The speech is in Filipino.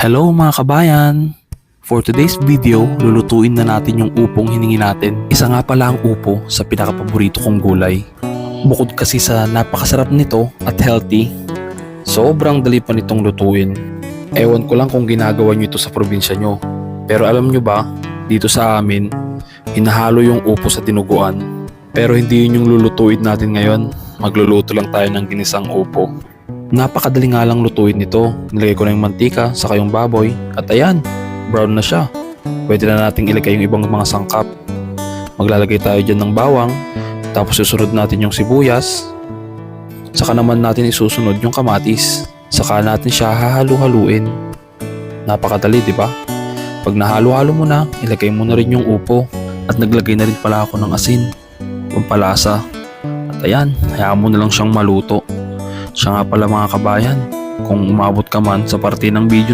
Hello mga kabayan! For today's video, lulutuin na natin yung upong hiningi natin. Isa nga pala ang upo sa pinakapaborito kong gulay. Bukod kasi sa napakasarap nito at healthy, sobrang dali pa nitong lutuin. Ewan ko lang kung ginagawa nyo ito sa probinsya nyo. Pero alam nyo ba, dito sa amin, hinahalo yung upo sa dinuguan. Pero hindi yun yung lulutuin natin ngayon. Magluluto lang tayo ng ginisang upo. Napakadali nga lang lutuin nito. Nilagay ko na yung mantika, saka yung baboy, at ayan, brown na siya. Pwede na nating ilagay yung ibang mga sangkap. Maglalagay tayo dyan ng bawang, tapos susunod natin yung sibuyas, saka naman natin isusunod yung kamatis, saka natin siya hahalu-haluin. Napakadali, di ba? Pag nahalo-halo mo na, ilagay mo na rin yung upo, at naglagay na rin pala ako ng asin, pampalasa. At ayan, hayaan mo na lang siyang maluto. Siya nga pala mga kabayan, kung umabot ka man sa parte ng video